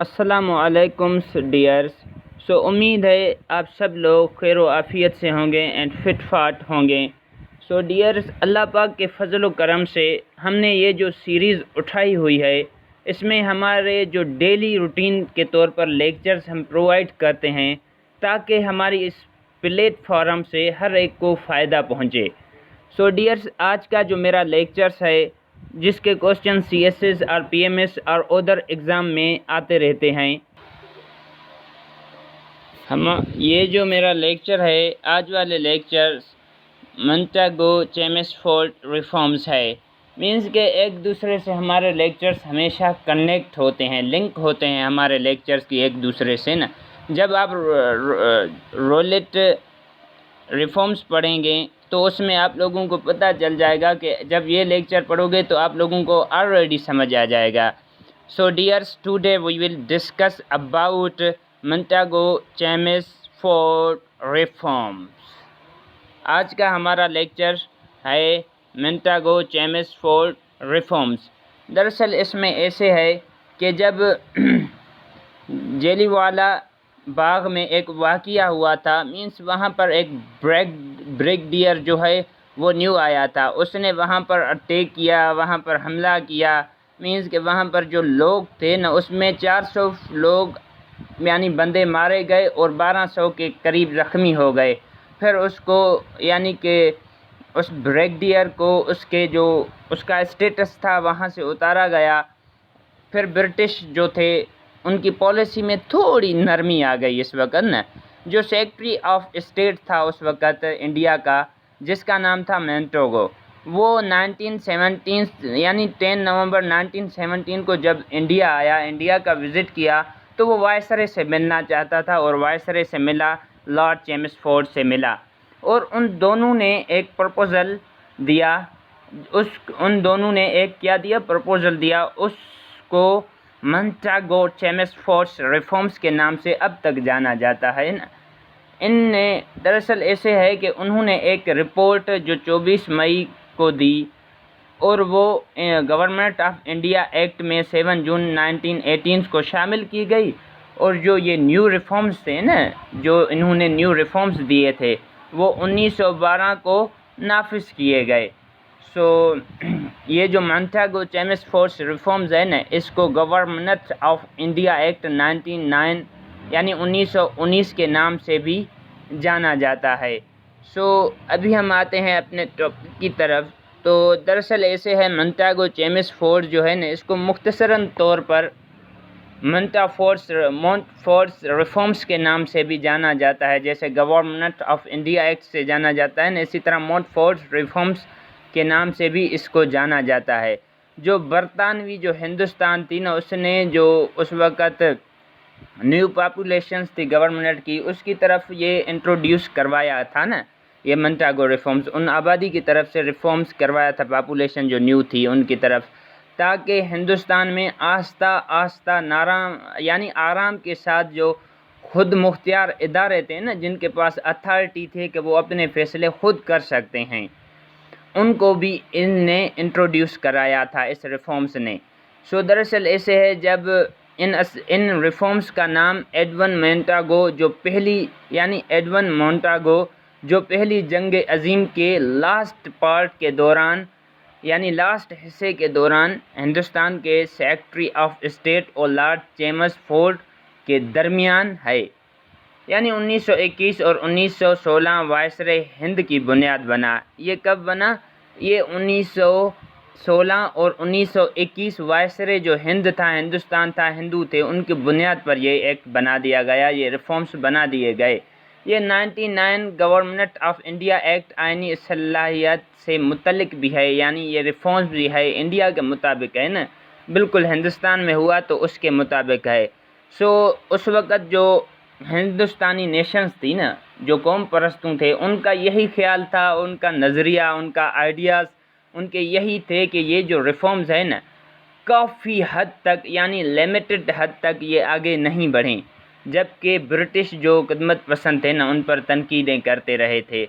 السلام علیکم ڈیئرس. امید ہے آپ سب لوگ خیر و عافیت سے ہوں گے اینڈ فٹ فاٹ ہوں گے. ڈیئرس، اللہ پاک کے فضل و کرم سے ہم نے یہ جو سیریز اٹھائی ہوئی ہے، اس میں ہمارے جو ڈیلی روٹین کے طور پر لیکچرز ہم پرووائڈ کرتے ہیں تاکہ ہماری اس پلیٹ فارم سے ہر ایک کو فائدہ پہنچے. ڈیئرس، آج کا جو میرا لیکچرز ہے جس کے کوشچن سی ایس ایس اور پی ایم ایس اور ادر ایگزام میں آتے رہتے ہیں، یہ جو میرا لیکچر ہے، آج والے لیکچر مونٹیگو چیمسفورڈ ریفارمز ہے. مینس کہ ایک دوسرے سے ہمارے لیکچرز ہمیشہ کنیکٹ ہوتے ہیں، لنک ہوتے ہیں ہمارے لیکچرز کی ایک دوسرے سے نا. جب آپ رولٹ ریفارمز پڑھیں گے تو اس میں آپ لوگوں کو پتہ چل جائے گا کہ جب یہ لیکچر پڑھو گے تو آپ لوگوں کو آلریڈی سمجھ آ جائے گا. Dears, today we will discuss about Montagu Chelmsford reforms. آج کا ہمارا لیکچر ہے مونٹیگو چیمسفورڈ ریفارمز. دراصل اس میں ایسے ہے کہ جب جیلی والا باغ میں ایک واقعہ ہوا تھا، مینس وہاں پر ایک بریگیڈیئر جو ہے وہ نیو آیا تھا. اس نے وہاں پر اٹیک کیا، وہاں پر حملہ کیا. مینس کہ وہاں پر جو لوگ تھے نا، اس میں 400 لوگ یعنی بندے مارے گئے اور 1200 کے قریب زخمی ہو گئے. پھر اس کو یعنی کہ اس بریگیڈیئر کو اس کا اسٹیٹس تھا وہاں سے اتارا گیا. پھر برٹش جو تھے ان کی پالیسی میں تھوڑی نرمی آ گئی اس وقت نا. جو سیکرٹری آف اسٹیٹ تھا اس وقت انڈیا کا، جس کا نام تھا مونٹیگو، وہ 1917 یعنی 10 نومبر 1917 کو جب انڈیا آیا، انڈیا کا وزٹ کیا، تو وہ وائسرے سے ملنا چاہتا تھا اور وائسرے سے ملا، لارڈ چیمسفورڈ سے ملا. اور ان دونوں نے ایک پرپوزل دیا. پرپوزل دیا. اس کو مونٹیگو چیمسفورڈ ریفارمز کے نام سے اب تک جانا جاتا ہے نا. ان نے دراصل ایسے ہے کہ انہوں نے ایک رپورٹ جو 24 مئی کو دی اور وہ گورنمنٹ آف انڈیا ایکٹ میں 7 جون 1918 کو شامل کی گئی. اور جو یہ نیو ریفارمز تھے نا، جو انہوں نے نیو ریفارمز دیے تھے، وہ 1912 کو نافذ کیے گئے. یہ جو مونٹیگو چیمسفورڈ ریفارمز ہے نا، اس کو گورنمنٹ آف انڈیا ایکٹ 99 یعنی 1919 کے نام سے بھی جانا جاتا ہے. ابھی ہم آتے ہیں اپنے ٹاپک کی طرف. دراصل ایسے ہے، مونٹیگو چیمسفورڈ جو ہے نا، اس کو مختصراً طور پر مونٹفورڈ ریفارمز کے نام سے بھی جانا جاتا ہے. جیسے گورنمنٹ آف انڈیا ایکٹ سے جانا جاتا ہے نا، اسی طرح مونٹفورڈ ریفارمز کے نام سے بھی اس کو جانا جاتا ہے. جو برطانوی جو ہندوستان تھی نا، اس نے جو اس وقت نیو پاپولیشنز تھی گورنمنٹ کی، اس کی طرف یہ انٹروڈیوس کروایا تھا نا، یہ مونٹیگو ریفارمز ان آبادی کی طرف سے ریفارمز کروایا تھا، پاپولیشن جو نیو تھی ان کی طرف، تاکہ ہندوستان میں آہستہ آہستہ آرام کے ساتھ جو خود مختار ادارے تھے نا، جن کے پاس اتھارٹی تھے کہ وہ اپنے فیصلے خود کر سکتے ہیں، ان کو بھی ان نے انٹروڈیوس کرایا تھا اس ریفارمز نے. دراصل ایسے ہے، جب ان ریفارمز کا نام ایڈون مونٹیگو جو پہلی جنگ عظیم کے لاسٹ پارٹ کے دوران یعنی لاسٹ حصے کے دوران ہندوستان کے سیکرٹری آف اسٹیٹ اور لارڈ چیمسفورڈ کے درمیان ہے. یعنی 1921 اور 1916 وائسرے ہند کی بنیاد بنا. یہ کب بنا؟ یہ 1916 اور 1921 وائسرے جو ہندوستان تھا، ہندو تھے، ان کی بنیاد پر یہ ایکٹ بنا دیا گیا، یہ ریفارمز بنا دیے گئے. یہ 99 گورنمنٹ آف انڈیا ایکٹ آئینی صلاحیت سے متعلق بھی ہے، یعنی یہ ریفارمز بھی ہے انڈیا کے مطابق ہے نا، بالکل ہندوستان میں ہوا تو اس کے مطابق ہے. اس وقت جو ہندوستانی نیشنز تھی نا، جو قوم پرستوں تھے، ان کا یہی خیال تھا، ان کا نظریہ، ان کا آئیڈیاز ان کے یہی تھے کہ یہ جو ریفارمز ہے نا، کافی حد تک یعنی لیمیٹڈ حد تک یہ آگے نہیں بڑھیں. جبکہ برٹش جو خدمت پسند تھے نا، ان پر تنقیدیں کرتے رہے تھے.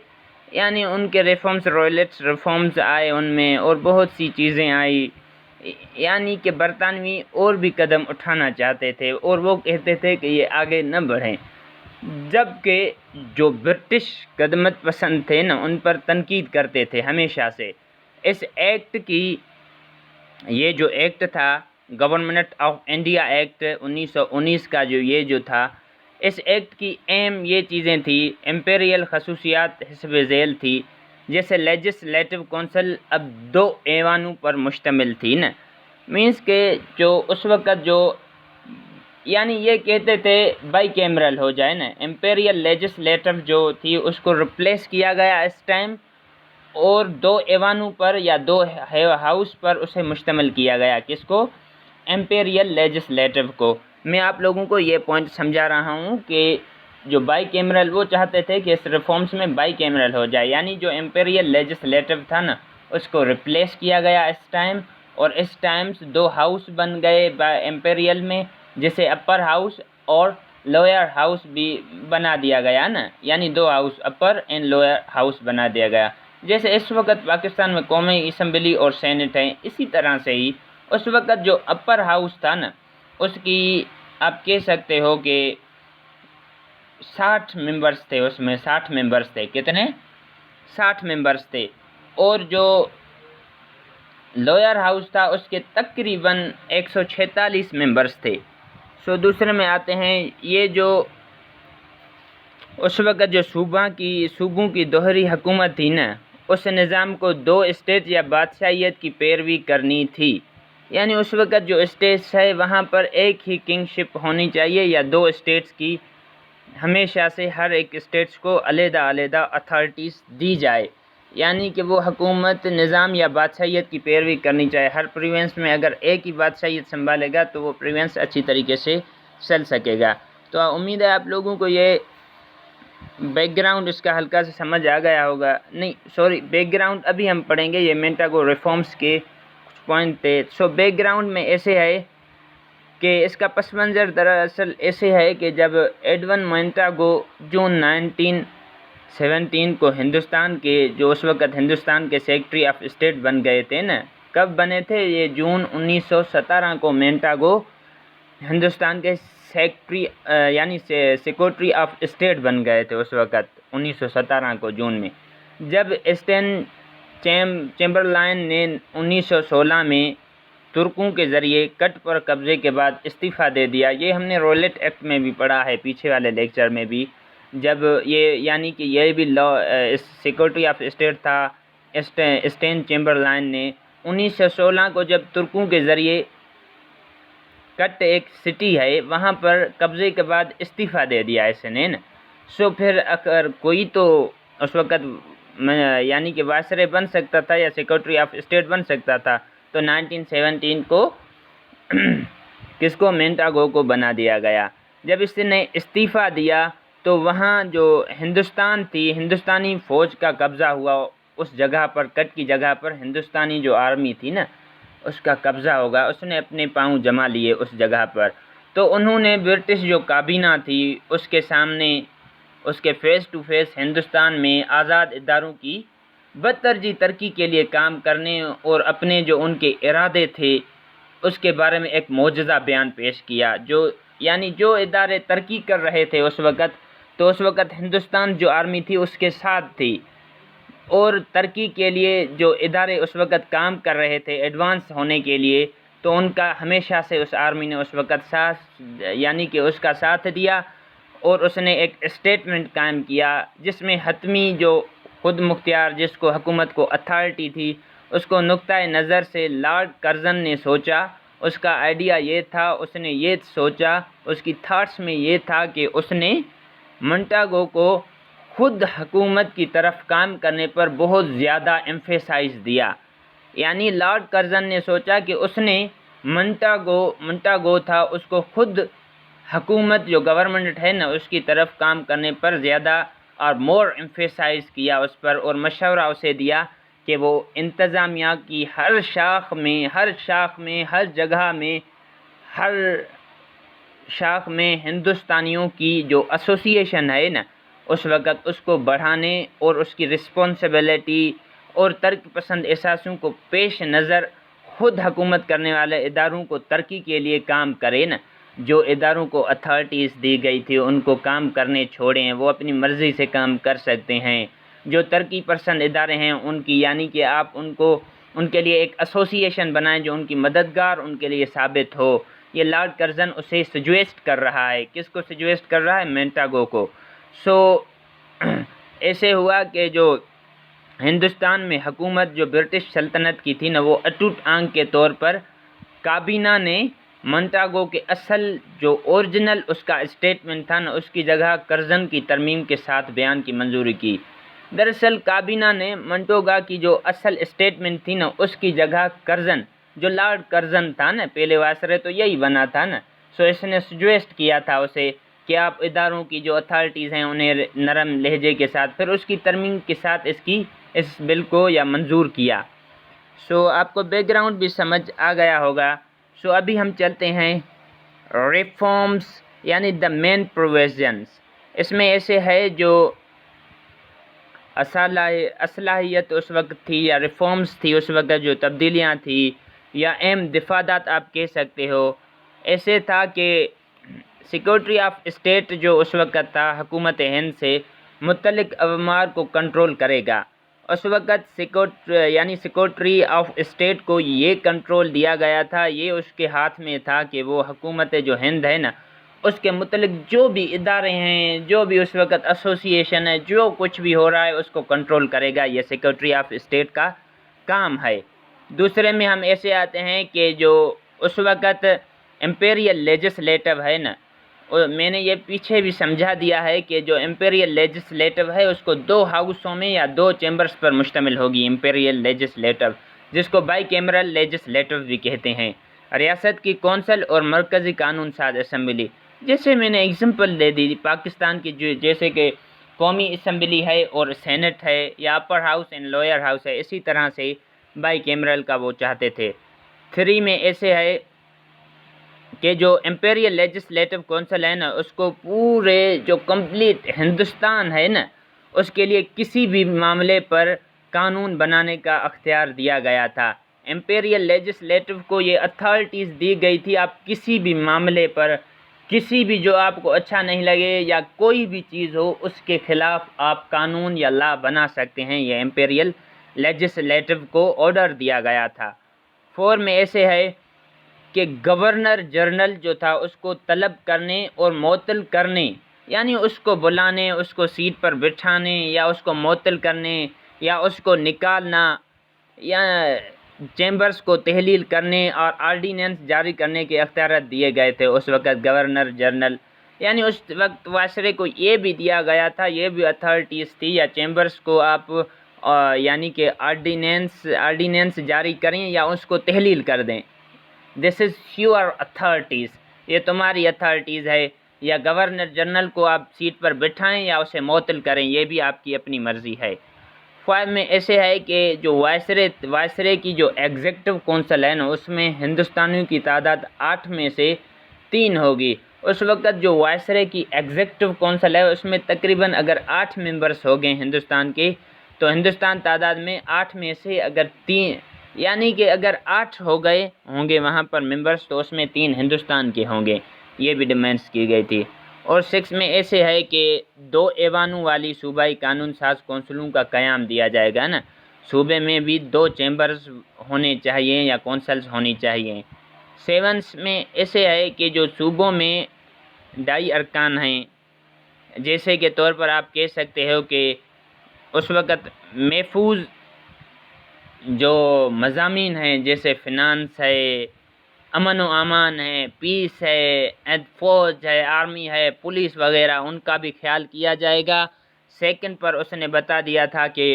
یعنی ان کے ریفارمز ریفارمز آئے ان میں، اور بہت سی چیزیں آئی. یعنی کہ برطانوی اور بھی قدم اٹھانا چاہتے تھے اور وہ کہتے تھے کہ یہ آگے نہ بڑھیں، جبکہ جو برٹش قدمت پسند تھے نا ان پر تنقید کرتے تھے ہمیشہ سے۔ اس ایکٹ کی، یہ جو ایکٹ تھا گورنمنٹ آف انڈیا ایکٹ 1919 کا جو تھا، اس ایکٹ کی اہم یہ چیزیں تھیں، امپیریل خصوصیات حسب ذیل تھی، جیسے لیجسلیٹو کونسل اب 2 ایوانوں پر مشتمل تھی نا، مینس کہ جو اس وقت جو یعنی یہ کہتے تھے بائی کیمرل ہو جائے نا، امپیریل لیجسلیٹو جو تھی اس کو ریپلیس کیا گیا اس ٹائم، اور 2 ایوانوں پر یا 2 ہاؤس پر اسے مشتمل کیا گیا، کس کو؟ امپیریل لیجسلیٹو کو۔ میں آپ لوگوں کو یہ پوائنٹ سمجھا رہا ہوں کہ جو بائی کیمرل وہ چاہتے تھے کہ اس ریفارمز میں بائی کیمرل ہو جائے، یعنی جو امپیریل لیجسلیٹو تھا نا اس کو ریپلیس کیا گیا اس ٹائم، اور اس ٹائمز 2 ہاؤس بن گئے امپیریل میں، جسے اپر ہاؤس اور لوئر ہاؤس بھی بنا دیا گیا نا، یعنی 2 house upper and lower house بنا دیا گیا۔ جیسے اس وقت پاکستان میں قومی اسمبلی اور سینٹ ہیں، اسی طرح سے ہی اس وقت جو اپر ہاؤس تھا نا اس کی آپ کہہ سکتے ہو کہ 60 ممبرز تھے، اس میں 60 ممبرز تھے، کتنے؟ 60 ممبرز تھے، اور جو لوئر ہاؤس تھا اس کے تقریباً 146 ممبرز تھے۔ دوسرے میں آتے ہیں، یہ جو اس وقت جو صوبوں کی دوہری حکومت تھی نا، اس نظام کو 2 اسٹیٹ یا بادشاہیت کی پیروی کرنی تھی، یعنی اس وقت جو اسٹیٹس ہے وہاں پر ایک ہی کنگ شپ ہونی چاہیے یا 2 اسٹیٹس کی ہمیشہ سے ہر ایک اسٹیٹس کو علیحدہ علیحدہ اتھارٹیز دی جائے، یعنی کہ وہ حکومت نظام یا بادشاہیت کی پیروی کرنی چاہے۔ ہر پروونس میں اگر ایک ہی بادشاہیت سنبھالے گا تو وہ پروونس اچھی طریقے سے چل سکے گا۔ تو امید ہے آپ لوگوں کو یہ بیک گراؤنڈ اس کا ہلکا سے سمجھ آ گیا ہوگا، نہیں سوری بیک گراؤنڈ ابھی ہم پڑھیں گے، یہ مینٹاگو ریفارمز کے کچھ پوائنٹ تھے۔ بیک گراؤنڈ میں ایسے ہے کہ اس کا پس منظر دراصل ایسے ہے کہ جب ایڈون مونٹاگو جون 1917 کو ہندوستان کے جو اس وقت ہندوستان کے سیکرٹری آف اسٹیٹ بن گئے تھے نا، کب بنے تھے؟ یہ جون 1917 کو مونٹاگو ہندوستان کے سیکرٹری یعنی سیکرٹری آف اسٹیٹ بن گئے تھے اس وقت 1917 کو جون میں، جب اسٹین چیمبرلین نے 1916 میں ترکوں کے ذریعے کٹ پر قبضے کے بعد استعفیٰ دے دیا۔ یہ ہم نے رولٹ ایکٹ میں بھی پڑھا ہے پیچھے والے لیکچر میں بھی، جب یہ یعنی کہ یہ بھی سیکرٹری آف اسٹیٹ تھا اسٹین چیمبرلین نے 1916 کو جب ترکوں کے ذریعے کٹ ایک سٹی ہے وہاں پر قبضے کے بعد استعفیٰ دے دیا اس نے نا۔ پھر اگر کوئی تو اس وقت یعنی کہ وائسرے بن سکتا تھا یا سیکرٹری آف اسٹیٹ بن سکتا تھا، تو 1917 کو کس کو؟ مونٹاگو کو بنا دیا گیا۔ جب اس نے استعفیٰ دیا تو وہاں جو ہندوستان تھی، ہندوستانی فوج کا قبضہ ہوا اس جگہ پر، کٹ کی جگہ پر ہندوستانی جو آرمی تھی نا اس کا قبضہ ہوگا، اس نے اپنے پاؤں جما لیے اس جگہ پر، تو انہوں نے برٹش جو کابینہ تھی اس کے سامنے اس کے فیس ٹو فیس ہندوستان میں آزاد اداروں کی بتدریج ترقی کے لیے کام کرنے اور اپنے جو ان کے ارادے تھے اس کے بارے میں ایک معجزہ بیان پیش کیا، جو ادارے ترقی کر رہے تھے اس وقت، تو اس وقت ہندوستان جو آرمی تھی اس کے ساتھ تھی، اور ترقی کے لیے جو ادارے اس وقت کام کر رہے تھے ایڈوانس ہونے کے لیے، تو ان کا ہمیشہ سے اس آرمی نے اس وقت یعنی کہ اس کا ساتھ دیا، اور اس نے ایک اسٹیٹمنٹ قائم کیا جس میں حتمی جو خود مختار جس کو حکومت کو اتھارٹی تھی اس کو نقطۂ نظر سے لارڈ کرزن نے سوچا، اس کا آئیڈیا یہ تھا، اس نے یہ سوچا، اس کی تھاٹس میں یہ تھا کہ اس نے مونٹاگو کو خود حکومت کی طرف کام کرنے پر بہت زیادہ ایمفیسائز دیا، یعنی لارڈ کرزن نے سوچا کہ اس نے مونٹاگو تھا اس کو خود حکومت جو گورنمنٹ ہے نا اس کی طرف کام کرنے پر زیادہ اور مور ایمفیسائز کیا اس پر، اور مشورہ اسے دیا کہ وہ انتظامیہ کی ہر شاخ میں ہر جگہ میں ہر شاخ میں ہندوستانیوں کی جو ایسوسیشن ہے نا اس وقت اس کو بڑھانے اور اس کی رسپانسبلٹی اور ترک پسند احساسوں کو پیش نظر خود حکومت کرنے والے اداروں کو ترقی کے لیے کام کرے نا، جو اداروں کو اتھارٹیز دی گئی تھی ان کو کام کرنے چھوڑیں، وہ اپنی مرضی سے کام کر سکتے ہیں۔ جو ترقی پسند ادارے ہیں ان کی، یعنی کہ آپ ان کے لیے ایک ایسوسیشن بنائیں جو ان کی مددگار ان کے لیے ثابت ہو۔ یہ لارڈ کرزن اسے سجیسٹ کر رہا ہے۔ کس کو سجیسٹ کر رہا ہے؟ مونٹاگو کو۔ ایسے ہوا کہ جو ہندوستان میں حکومت جو برٹش سلطنت کی تھی نا، وہ اٹوٹ آنکھ کے طور پر کابینہ نے مونٹاگو کے اصل جو اوریجنل اس کا اسٹیٹمنٹ تھا نا، اس کی جگہ کرزن کی ترمیم کے ساتھ بیان کی منظوری کی۔ دراصل کابینہ نے مونٹاگو کی جو اصل اسٹیٹمنٹ تھی نا، اس کی جگہ کرزن، جو لارڈ کرزن تھا نا، پہلے وائسرے تو یہی بنا تھا نا، اس نے سجیسٹ کیا تھا اسے کہ آپ اداروں کی جو اتھارٹیز ہیں انہیں نرم لہجے کے ساتھ، پھر اس کی ترمیم کے ساتھ اس بل کو یا منظور کیا۔ آپ کو بیک گراؤنڈ بھی سمجھ آ گیا ہوگا۔ ابھی ہم چلتے ہیں ریفارمز، یعنی دا مین پروویژنز۔ اس میں ایسے ہے جو اصلاحیت اس وقت تھی یا ریفارمز تھی اس وقت، جو تبدیلیاں تھی یا اہم دفعات آپ کہہ سکتے ہو۔ ایسے تھا کہ سیکورٹری آف اسٹیٹ جو اس وقت تھا، حکومت ہند سے متعلق امور کو کنٹرول کرے گا۔ اس وقت سیکورٹری آف اسٹیٹ کو یہ کنٹرول دیا گیا تھا، یہ اس کے ہاتھ میں تھا کہ وہ حکومت جو ہند ہے نا، اس کے متعلق جو بھی ادارے ہیں، جو بھی اس وقت ایسوسیشن ہے، جو کچھ بھی ہو رہا ہے اس کو کنٹرول کرے گا۔ یہ سیکورٹری آف اسٹیٹ کا کام ہے۔ دوسرے میں ہم ایسے آتے ہیں کہ جو اس وقت امپیریل لیجسلیٹو ہے نا، میں نے یہ پیچھے بھی سمجھا دیا ہے کہ جو امپیریل لیجسلیٹو ہے اس کو 2 ہاؤسوں میں یا 2 چیمبرز پر مشتمل ہوگی۔ امپیریل لیجسلیٹو، جس کو بائی کیمرل لیجسلیٹو بھی کہتے ہیں، ریاست کی کونسل اور مرکزی قانون ساز اسمبلی۔ جیسے میں نے اگزامپل دے دی پاکستان کی، جیسے کہ قومی اسمبلی ہے اور سینٹ ہے، یا upper house and lower house ہے، اسی طرح سے بائی کیمرل کا وہ چاہتے تھے۔ 3 میں ایسے ہے کہ جو امپیریل لیجسلیٹو کونسل ہے نا، اس کو پورے جو کمپلیٹ ہندوستان ہے نا، اس کے لیے کسی بھی معاملے پر قانون بنانے کا اختیار دیا گیا تھا۔ امپیریل لیجسلیٹو کو یہ اتھارٹیز دی گئی تھی، آپ کسی بھی معاملے پر، کسی بھی جو آپ کو اچھا نہیں لگے یا کوئی بھی چیز ہو، اس کے خلاف آپ قانون یا لا بنا سکتے ہیں۔ یہ امپیریل لیجسلیٹو کو آرڈر دیا گیا تھا۔ 4 میں ایسے ہے کہ گورنر جنرل جو تھا اس کو طلب کرنے اور معطل کرنے، یعنی اس کو بلانے، اس کو سیٹ پر بٹھانے، یا اس کو معطل کرنے، یا اس کو نکالنا، یا چیمبرز کو تحلیل کرنے اور آرڈیننس جاری کرنے کے اختیارات دیے گئے تھے اس وقت گورنر جنرل۔ یعنی اس وقت وائسرے کو یہ بھی دیا گیا تھا، یہ بھی اتھارٹیز تھی، یا چیمبرز کو آپ یعنی کہ آرڈیننس جاری کریں یا اس کو تحلیل کر دیں۔ دس از یور اتھارٹیز، یہ تمہاری اتھارٹیز ہے، یا گورنر جنرل کو آپ سیٹ پر بٹھائیں یا اسے معطل کریں، یہ بھی آپ کی اپنی مرضی ہے۔ 5 میں ایسے ہے کہ جو وائسرے کی جو ایگزیکٹو کونسل ہے نا، اس میں ہندوستانیوں کی تعداد 8 میں سے 3 ہوگی۔ اس وقت جو وائسرے کی ایگزیکٹو کونسل ہے اس میں تقریباً اگر 8 ممبرس ہو گئے ہندوستان کے، تو ہندوستان تعداد میں 8 میں سے اگر 3، یعنی کہ اگر 8 ہو گئے ہوں گے وہاں پر ممبرس، تو اس میں 3 ہندوستان کے ہوں گے۔ یہ بھی ڈیمانڈس کی گئی تھی۔ اور 6 میں ایسے ہے کہ 2 ایوانوں والی صوبائی قانون ساز کونسلوں کا قیام دیا جائے گا نا، صوبے میں بھی 2 چیمبرز ہونے چاہیے یا کونسلز ہونی چاہیے۔ 7 میں ایسے ہے کہ جو صوبوں میں 2.5 ارکان ہیں، جیسے کے طور پر آپ کہہ سکتے ہو کہ اس وقت محفوظ جو مضامین ہیں، جیسے فنانس ہے، امن و امان ہے، پیس ہے، فوج ہے، آرمی ہے، پولیس وغیرہ، ان کا بھی خیال کیا جائے گا۔ 2 پر اس نے بتا دیا تھا کہ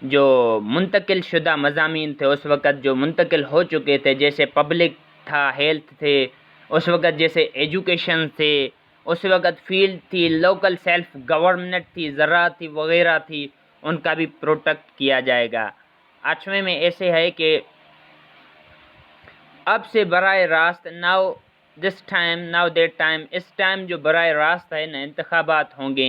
جو منتقل شدہ مضامین تھے اس وقت، جو منتقل ہو چکے تھے، جیسے پبلک تھا، ہیلتھ تھے اس وقت، جیسے ایجوکیشن تھے اس وقت، فیلڈ تھی، لوکل سیلف گورنمنٹ تھی، زراعت تھی وغیرہ تھی، ان کا بھی پروٹیکٹ کیا جائے گا۔ 8 میں ایسے ہے کہ اب سے براہ راست ناؤ دیٹ ٹائم، اس ٹائم جو براہ راست ہے نا، انتخابات ہوں گے،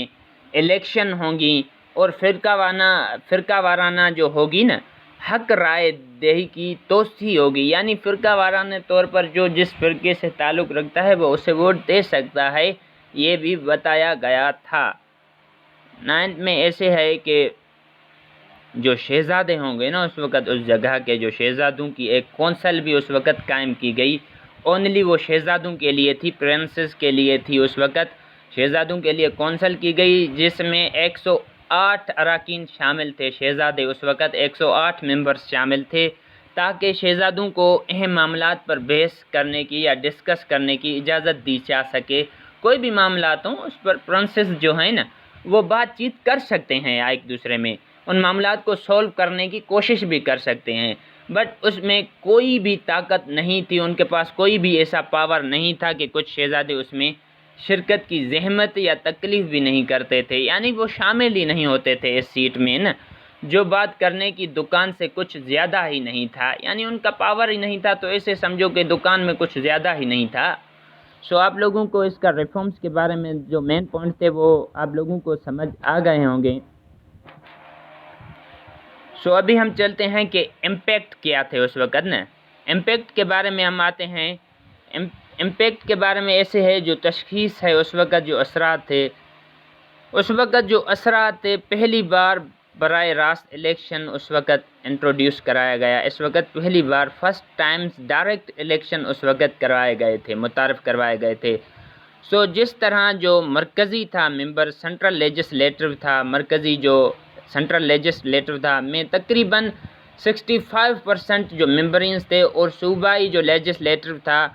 الیکشن ہوں گی، اور فرقہ وارانہ جو ہوگی نا، حق رائے دہی کی توسیع ہوگی، یعنی فرقہ وارانہ طور پر جو جس فرقے سے تعلق رکھتا ہے وہ اسے ووٹ دے سکتا ہے، یہ بھی بتایا گیا تھا۔ 9 میں ایسے ہے کہ جو شہزادے ہوں گے نا اس وقت اس جگہ کے، جو شہزادوں کی ایک کونسل بھی اس وقت قائم کی گئی، اونلی وہ شہزادوں کے لیے تھی، پرنسس کے لیے تھی، اس وقت شہزادوں کے لیے کونسل کی گئی جس میں 108 اراکین شامل تھے، شہزادے اس وقت 108 ممبرز شامل تھے، تاکہ شہزادوں کو اہم معاملات پر بحث کرنے کی یا ڈسکس کرنے کی اجازت دی جا سکے۔ کوئی بھی معاملات ہوں اس پر پرنسس جو ہیں نا وہ بات چیت کر سکتے ہیں ایک دوسرے میں، ان معاملات کو سولو کرنے کی کوشش بھی کر سکتے ہیں، بٹ اس میں کوئی بھی طاقت نہیں تھی، ان کے پاس کوئی بھی ایسا پاور نہیں تھا کہ کچھ شہزادے اس میں شرکت کی زحمت یا تکلیف بھی نہیں کرتے تھے، یعنی وہ شامل ہی نہیں ہوتے تھے اس سیٹ میں نا، جو بات کرنے کی دکان سے کچھ زیادہ ہی نہیں تھا، یعنی ان کا پاور ہی نہیں تھا، تو ایسے سمجھو کہ دکان میں کچھ زیادہ ہی نہیں تھا۔ سو آپ لوگوں کو اس کا ریفارمز کے بارے میں جو مین پوائنٹ تھے وہ آپ لوگوں کو سمجھ آ گئے ہوں گے۔ سو ابھی ہم چلتے ہیں کہ امپیکٹ کیا تھے اس وقت نا، امپیکٹ کے بارے میں ہم آتے ہیں۔ امپیکٹ کے بارے میں ایسے ہے جو تشخیص ہے اس وقت جو اثرات تھے، اس وقت جو اثرات تھے پہلی بار براہ راست الیکشن اس وقت انٹروڈیوس کرایا گیا، اس وقت پہلی بار فرسٹ ٹائمز ڈائریکٹ الیکشن اس وقت کروائے گئے تھے، متعارف کروائے گئے تھے۔ سو جس طرح جو مرکزی تھا ممبر، سینٹرل لیجسلیٹر تھا، مرکزی جو سینٹرل لیجسلیٹر تھا میں تقریباً 65% جو ممبرینز تھے، اور صوبائی جو لیجسلیٹر تھا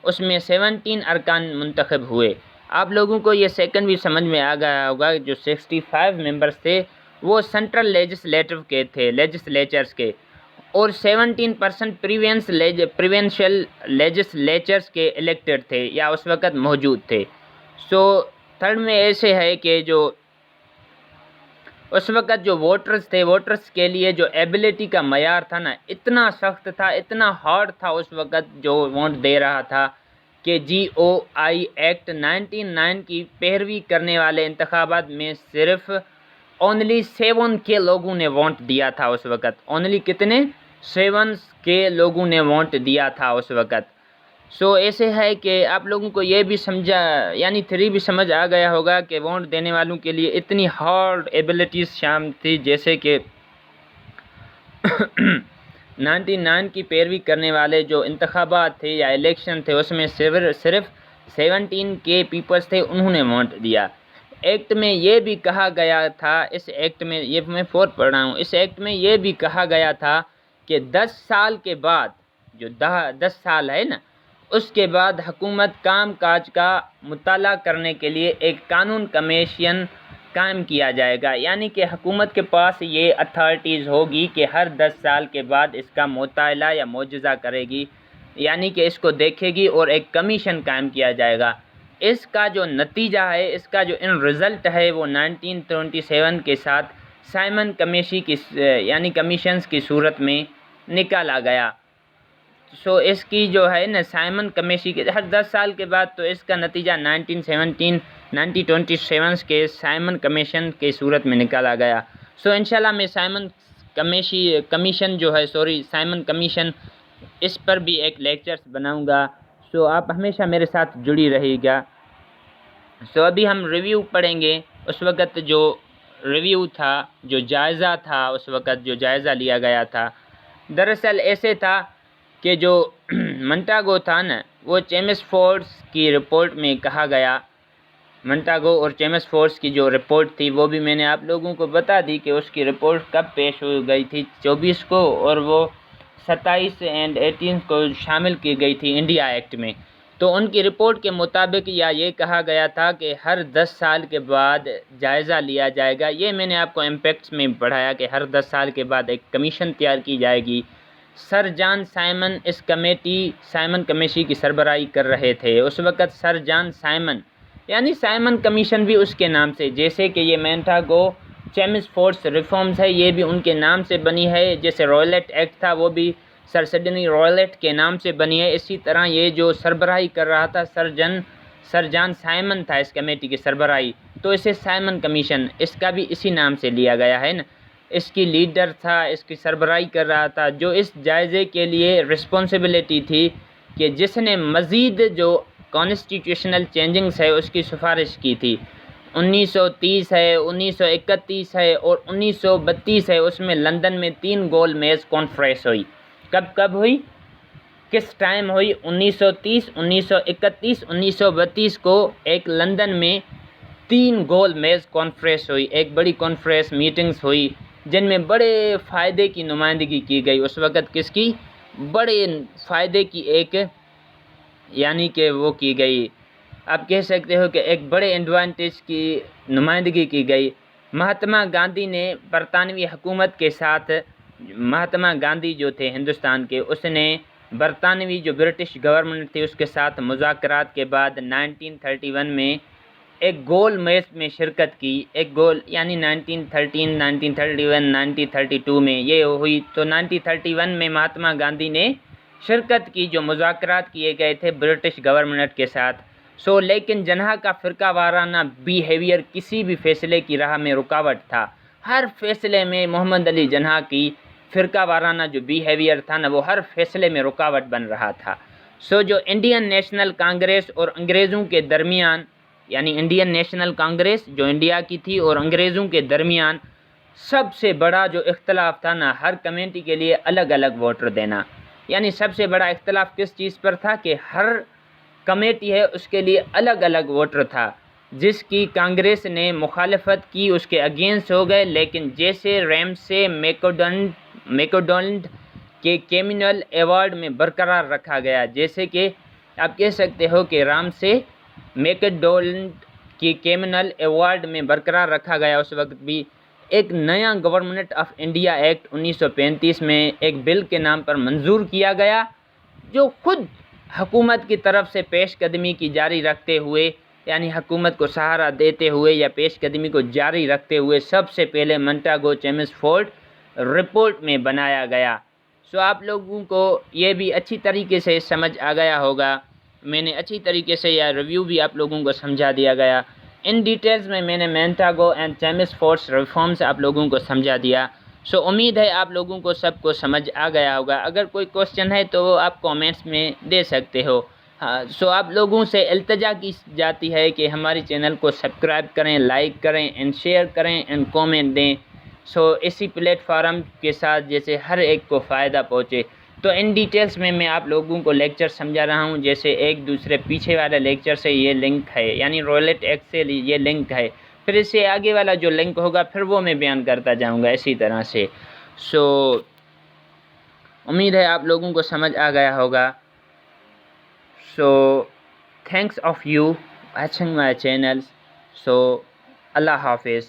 اس میں 17 ارکان منتخب ہوئے۔ آپ لوگوں کو یہ سیکنڈ بھی سمجھ میں آ گیا ہوگا، جو 65 ممبرز تھے وہ سینٹرل لیجسلیٹر کے تھے، لیجسلیچرز کے، اور 17% پریونشل لیجسلیچرز کے الیکٹڈ تھے یا اس وقت موجود تھے۔ سو تھرڈ میں ایسے ہے کہ جو اس وقت جو ووٹرز تھے، ووٹرز کے لیے جو ایبلٹی کا معیار تھا نا اتنا سخت تھا، اتنا ہارڈ تھا اس وقت جو ووٹ دے رہا تھا کہ GOI ایکٹ 99 کی پیروی کرنے والے انتخابات میں صرف اونلی 7 کے لوگوں نے ووٹ دیا تھا اس وقت، اونلی کتنے 7 کے لوگوں نے ووٹ دیا تھا اس وقت۔ سو ایسے ہے کہ آپ لوگوں کو یہ بھی سمجھا، یعنی 3 بھی سمجھ آ گیا ہوگا کہ ووٹ دینے والوں کے لیے اتنی ہارڈ ایبلٹیز شامل تھی، جیسے کہ 99 کی پیروی کرنے والے جو انتخابات تھے یا الیکشن تھے اس میں صرف 17 کے پیپلز تھے، انہوں نے ووٹ دیا۔ ایکٹ میں یہ بھی کہا گیا تھا، اس ایکٹ میں یہ میں 4 پڑھ رہا ہوں، اس ایکٹ میں یہ بھی کہا گیا تھا کہ 10 سال کے بعد، جو 10 سال ہے نا، اس کے بعد حکومت کام کاج کا مطالعہ کرنے کے لیے ایک قانون کمیشن قائم کیا جائے گا، یعنی کہ حکومت کے پاس یہ اتھارٹیز ہوگی کہ ہر 10 سال کے بعد اس کا مطالعہ یا معجزہ کرے گی، یعنی کہ اس کو دیکھے گی اور ایک کمیشن قائم کیا جائے گا۔ اس کا جو نتیجہ ہے، اس کا جو ان رزلٹ ہے وہ 1927 کے ساتھ سائمن کمیشن کی یعنی کمیشنز کی صورت میں نکالا گیا۔ سو اس کی جو ہے نا سائمن کمیشن کے ہر 10 سال کے بعد، تو اس کا نتیجہ 1927 کے سائمن کمیشن کی صورت میں نکالا گیا۔ سو انشاءاللہ میں سائمن کمیشن اس پر بھی ایک لیکچرز بناؤں گا، سو آپ ہمیشہ میرے ساتھ جڑی رہے گا۔ سو ابھی ہم ریویو پڑھیں گے، اس وقت جو ریویو تھا، جو جائزہ تھا، اس وقت جو جائزہ لیا گیا تھا، دراصل ایسے تھا کہ جو منٹاگو تھا نا وہ چیمسفورڈز کی رپورٹ میں کہا گیا، منٹاگو اور چیمسفورڈز کی جو رپورٹ تھی وہ بھی میں نے آپ لوگوں کو بتا دی کہ اس کی رپورٹ کب پیش ہو گئی تھی، 24 کو، اور وہ 27 اور 18 کو شامل کی گئی تھی انڈیا ایکٹ میں۔ تو ان کی رپورٹ کے مطابق یا یہ کہا گیا تھا کہ ہر 10 سال کے بعد جائزہ لیا جائے گا، یہ میں نے آپ کو امپیکٹس میں پڑھایا کہ ہر 10 سال کے بعد ایک کمیشن تیار کی جائے گی۔ سر جان سائمن اس سائمن کمیشن کی سربراہی کر رہے تھے اس وقت، سر جان سائمن، یعنی سائمن کمیشن بھی اس کے نام سے، جیسے کہ یہ منٹاگو چیمسفورڈز ریفارمز ہے یہ بھی ان کے نام سے بنی ہے، جیسے رائلٹ ایکٹ تھا وہ بھی سر سڈنی رائلٹ کے نام سے بنی ہے، اسی طرح یہ جو سربراہی کر رہا تھا سر جان سائمن تھا اس کمیٹی کی سربراہی، تو اسے سائمن کمیشن اس کا بھی اسی نام سے لیا گیا ہے نا۔ اس کی لیڈر تھا، اس کی سربراہی کر رہا تھا، جو اس جائزے کے لیے رسپانسبلٹی تھی کہ جس نے مزید جو کانسٹیٹیوشنل چینجنگز ہے اس کی سفارش کی تھی۔ 1930 ہے، 1931 ہے اور 1932 ہے، اس میں لندن میں 3 گول میز کانفرنس ہوئی۔ کب ہوئی؟ کس ٹائم ہوئی؟ 1930، 1931، 1932 کو ایک لندن میں 3 گول میز کانفرنس ہوئی، ایک بڑی کانفرنس میٹنگز ہوئی جن میں بڑے فائدے کی نمائندگی کی گئی۔ اس وقت کس کی؟ بڑے فائدے کی ایک یعنی کہ وہ کی گئی، آپ کہہ سکتے ہو کہ ایک بڑے ایڈوانٹیج کی نمائندگی کی گئی۔ مہاتما گاندھی نے برطانوی حکومت کے ساتھ، مہاتما گاندھی جو تھے ہندوستان کے، اس نے برطانوی جو برٹش گورنمنٹ تھی اس کے ساتھ مذاکرات کے بعد 1931 میں ایک گول میز میں شرکت کی۔ ایک گول یعنی 1913، 1931، 1932 میں یہ ہوئی۔ تو 1931 میں مہاتما گاندھی نے شرکت کی جو مذاکرات کیے گئے تھے برٹش گورنمنٹ کے ساتھ۔ لیکن جناح کا فرقہ وارانہ بیہیویئر کسی بھی فیصلے کی راہ میں رکاوٹ تھا۔ ہر فیصلے میں محمد علی جناح کی فرقہ وارانہ جو بیہیویئر تھا نا، وہ ہر فیصلے میں رکاوٹ بن رہا تھا۔ جو انڈین نیشنل کانگریس اور انگریزوں کے درمیان، یعنی انڈین نیشنل کانگریس جو انڈیا کی تھی اور انگریزوں کے درمیان سب سے بڑا جو اختلاف تھا نا، ہر کمیونٹی کے لیے الگ الگ ووٹر دینا۔ یعنی سب سے بڑا اختلاف کس چیز پر تھا کہ ہر کمیٹی ہے اس کے لیے الگ الگ ووٹر تھا، جس کی کانگریس نے مخالفت کی، اس کے اگینسٹ ہو گئے۔ لیکن جیسے ریمسے میکڈونلڈ کے کیمنل ایوارڈ میں برقرار رکھا گیا، جیسے کہ آپ کہہ سکتے ہو کہ رامسے میکڈونلڈ کی کیمنل ایوارڈ میں برقرار رکھا گیا، اس وقت بھی ایک نیا گورنمنٹ آف انڈیا ایکٹ 1935 میں ایک بل کے نام پر منظور کیا گیا، جو خود حکومت کی طرف سے پیش قدمی کی جاری رکھتے ہوئے، یعنی حکومت کو سہارا دیتے ہوئے یا پیش قدمی کو جاری رکھتے ہوئے سب سے پہلے منٹاگو چیمسفورڈ رپورٹ میں بنایا گیا۔ آپ لوگوں کو یہ بھی اچھی طریقے سے سمجھ آ گیا ہوگا، میں نے اچھی طریقے سے یا ریویو بھی آپ لوگوں کو سمجھا دیا گیا۔ ان ڈیٹیلز میں نے منٹاگو اینڈ چیمسفورڈ ریفارمز آپ لوگوں کو سمجھا دیا۔ امید ہے آپ لوگوں کو سب کو سمجھ آ گیا ہوگا۔ اگر کوئی کوسچن ہے تو وہ آپ کومنٹس میں دے سکتے ہو۔ آپ لوگوں سے التجا کی جاتی ہے کہ ہماری چینل کو سبسکرائب کریں، لائک کریں اینڈ شیئر کریں اینڈ کومنٹ دیں، اسی پلیٹ فارم کے ساتھ جیسے ہر ایک کو فائدہ پہنچے۔ تو ان ڈیٹیلز میں آپ لوگوں کو لیکچر سمجھا رہا ہوں، جیسے ایک دوسرے پیچھے والے لیکچر سے یہ لنک ہے، یعنی رولٹ ایکٹ سے یہ لنک ہے، پھر اس سے آگے والا جو لنک ہوگا پھر وہ میں بیان کرتا جاؤں گا اسی طرح سے۔ امید ہے آپ لوگوں کو سمجھ آ گیا ہوگا۔ Thanks of you watching my channel. اللہ حافظ۔